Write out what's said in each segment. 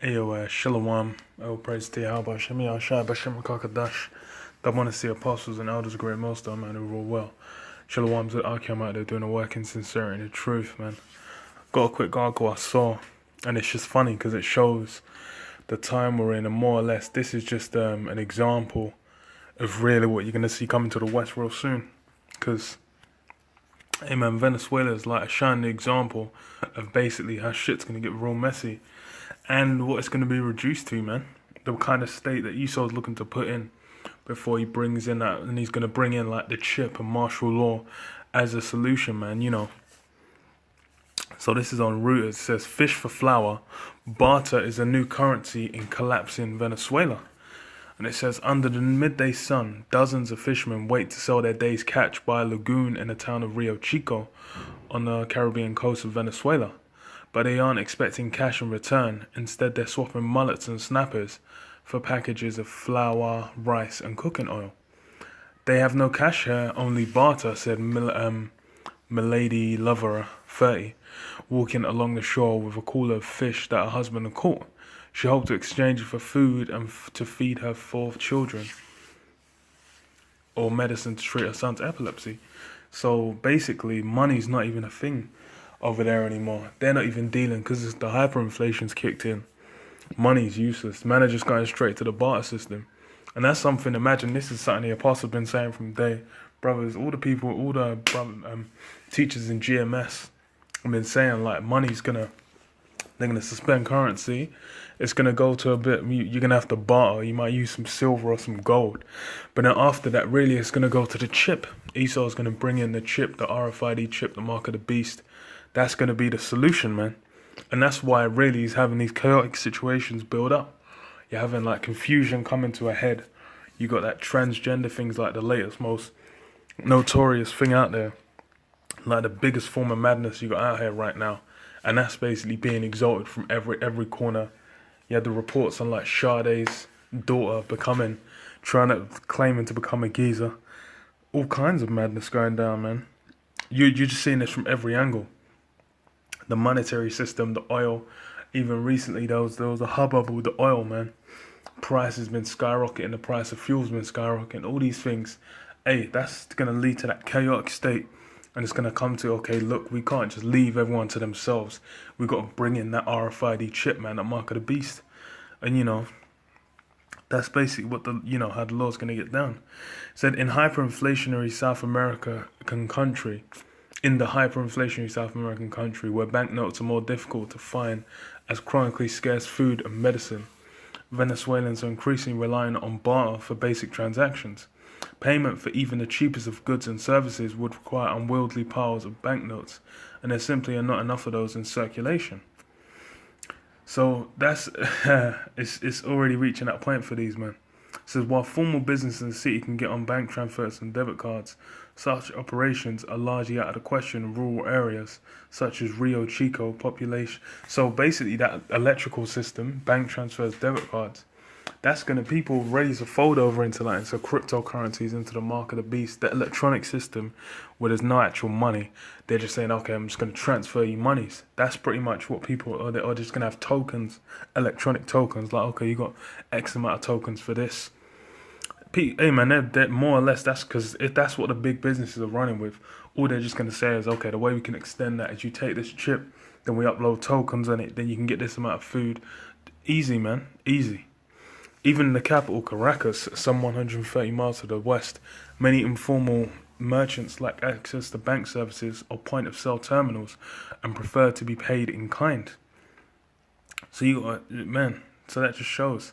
Ayo, Shalom, oh praise to Yahweh, Shem Yahshai, Bashem Kakadash, the monasty apostles and elders of GreatMillStone, man, who rule well. Shalom to the Archeum out there doing the work in sincerity and the truth, man. Got a quick article I saw, and it's just funny because it shows the time we're in, and more or less, this is just an example of really what you're going to see coming to the West real soon. Because, hey man, Venezuela is like a shining example of basically how shit's going to get real messy. And what it's going to be reduced to, man. The kind of state that Esau's looking to put in before he brings in that. And he's going to bring in like the chip and martial law as a solution, man, you know. So this is on Reuters. It says, fish for flour. Barter is a new currency in collapsing Venezuela. And it says, under the midday sun, dozens of fishermen wait to sell their day's catch by a lagoon in the town of Rio Chico on the Caribbean coast of Venezuela. But they aren't expecting cash in return. Instead, they're swapping mullets and snappers for packages of flour, rice, and cooking oil. They have no cash here, only barter, said Milady Lover, 30, walking along the shore with a cooler of fish that her husband had caught. She hoped to exchange it for food and to feed her 4 children, or medicine to treat her son's epilepsy. So basically, money's not even a thing over there anymore. They're not even dealing because the hyperinflation's kicked in. Money's useless. Man are just going straight to the barter system. And that's something, imagine this is something the apostle's been saying from day. Brothers, all the people, all the teachers in GMS have been saying like they're gonna suspend currency. It's gonna go to a bit, you're gonna have to barter. You might use some silver or some gold. But then after that, really it's gonna go to the chip. Esau's gonna bring in the chip, the RFID chip, the mark of the beast. That's going to be the solution, man. And that's why really he's having these chaotic situations build up. You're having like confusion coming to a head. You got that transgender things like the latest, most notorious thing out there. Like the biggest form of madness you got out here right now. And that's basically being exalted from every corner. You had the reports on like Sade's daughter claiming to become a geezer. All kinds of madness going down, man. You're just seeing this from every angle. The monetary system, the oil. Even recently, there was a hubbub with the oil, man. Price has been skyrocketing. The price of fuel's been skyrocketing. All these things. Hey, that's going to lead to that chaotic state. And it's going to come to, okay, look, we can't just leave everyone to themselves. We've got to bring in that RFID chip, man, that mark of the beast. And, you know, that's basically what how the law's going to get down. It said, in the hyperinflationary South American country where banknotes are more difficult to find as chronically scarce food and medicine, Venezuelans are increasingly relying on barter for basic transactions. Payment for even the cheapest of goods and services would require unwieldy piles of banknotes, and there simply are not enough of those in circulation. So that's it's already reaching that point for these men. It says, while formal business in the city can get on bank transfers and debit cards, such operations are largely out of the question in rural areas, such as Rio Chico population. So basically that electrical system, bank transfers, debit cards, that's going to people ready to fold over into cryptocurrencies, into the mark of the beast, the electronic system where there's no actual money. They're just saying, okay, I'm just going to transfer you monies. That's pretty much what people are. They're just going to have tokens, electronic tokens. Like, okay, you got X amount of tokens for this. Hey man, they're more or less, that's because if that's what the big businesses are running with, all they're just going to say is, okay, the way we can extend that is you take this chip, then we upload tokens on it, then you can get this amount of food. Easy, man, easy. Even in the capital, Caracas, some 130 miles to the west, many informal merchants lack access to bank services or point-of-sale terminals and prefer to be paid in kind. So so that just shows.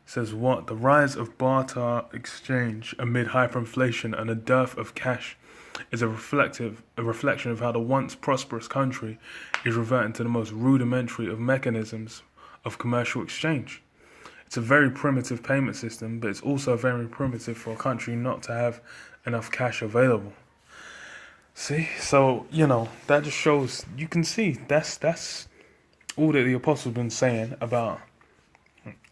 It says what? The rise of barter exchange amid hyperinflation and a dearth of cash is a reflection of how the once prosperous country is reverting to the most rudimentary of mechanisms of commercial exchange. It's a very primitive payment system, but it's also very primitive for a country not to have enough cash available. See? So, that just shows, you can see, that's all that the apostle's been saying about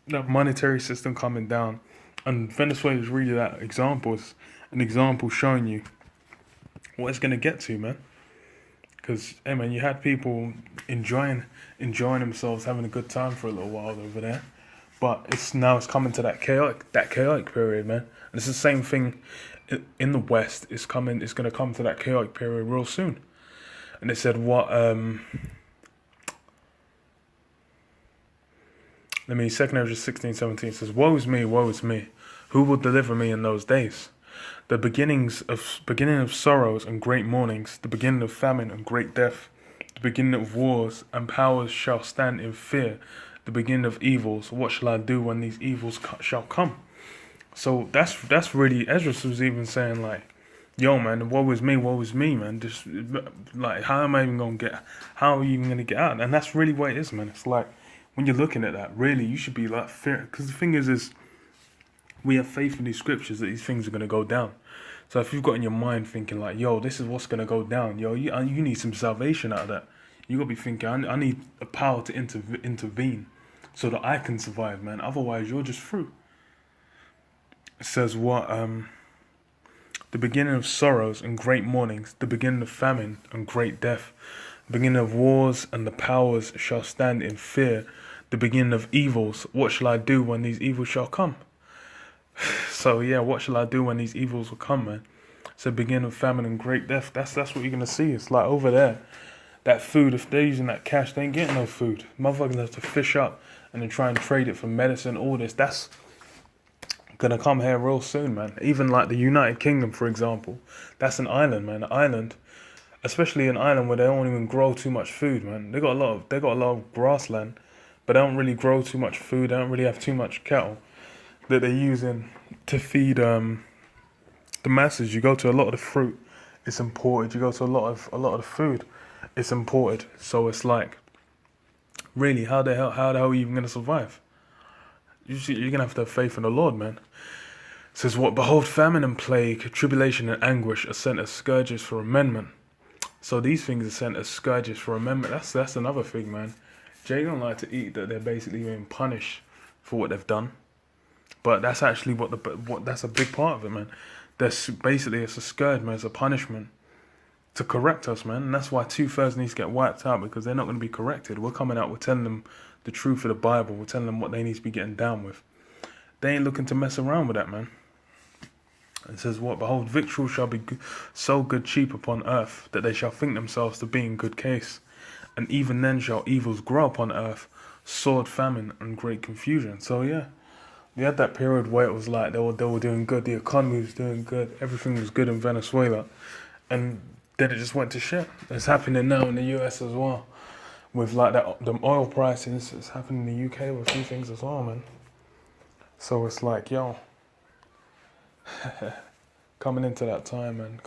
the monetary system coming down. And Venezuela is really that example. It's an example showing you what it's going to get to, man. Because, hey man, you had people enjoying themselves, having a good time for a little while over there. But it's coming to that chaotic period, man. And it's the same thing in the West. It's going to come to that chaotic period real soon. And it said what, 2 Ezra 16:17 says, woe is me, who will deliver me in those days? The beginning of sorrows and great mournings, the beginning of famine and great death, the beginning of wars, and powers shall stand in fear, the beginning of evils. What shall I do when these evils shall come? So that's really, Ezra was even saying like, yo man, woe is me, man. Just like, how are you even gonna get out? And that's really what it is, man. It's like, when you're looking at that, really, you should be like fear, because the thing is we have faith in these scriptures that these things are going to go down. So if you've got in your mind thinking like, yo, this is what's going to go down, yo, you need some salvation out of that. You got to be thinking, I need a power to intervene so that I can survive, man. Otherwise, you're just through. It says what? The beginning of sorrows and great mournings, the beginning of famine and great death, the beginning of wars, and the powers shall stand in fear, the beginning of evils. What shall I do when these evils shall come? So yeah, what shall I do when these evils will come, man? It's the beginning of famine and great death. That's what you're gonna see. It's like over there, that food, if they're using that cash, they ain't getting no food. Motherfuckers have to fish up and then try and trade it for medicine, all this. That's gonna come here real soon, man. Even like the United Kingdom, for example, that's an island, man. An island, especially an island where they don't even grow too much food, man. They got a lot of grassland, but they don't really grow too much food. They don't really have too much cattle that they're using to feed the masses. You go to a lot of the fruit, it's imported. You go to a lot of the food, it's imported. So it's like, really, how the hell are you even gonna survive? You're gonna have to have faith in the Lord, man. It says what? Behold, famine and plague, tribulation and anguish are sent as scourges for amendment. So these things are sent as scourges for amendment. That's another thing, man. Jay don't like to eat that they're basically being punished for what they've done. But that's actually that's a big part of it, man. It's a scourge, man. It's a punishment to correct us, man. And that's why 2/3 needs to get wiped out, because they're not going to be corrected. We're coming out, we're telling them the truth of the Bible. We're telling them what they need to be getting down with. They ain't looking to mess around with that, man. It says what? Behold, victuals shall be so good cheap upon earth, that they shall think themselves to be in good case. And even then shall evils grow upon earth, sword, famine, and great confusion. So yeah. We had that period where it was like they were doing good, the economy was doing good, everything was good in Venezuela, and then it just went to shit. It's happening now in the US as well, with like the oil prices. It's happening in the UK with a few things as well, man. So it's like, yo, coming into that time, man,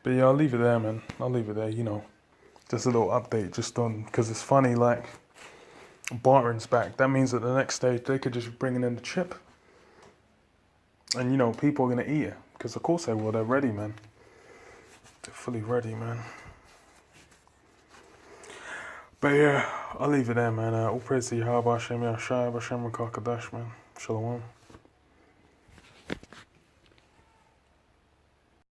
But yeah, I'll leave it there, man. I'll leave it there, just a little update, just on, because it's funny, like, bartering's back. That means that the next stage they could just bring in the chip, and people are gonna eat it, because of course they will. They're ready, man. They're fully ready, man. But yeah, I'll leave it there, man. All praise to Yahweh, Hashem, Yahshua, Hashem, man. Shalom.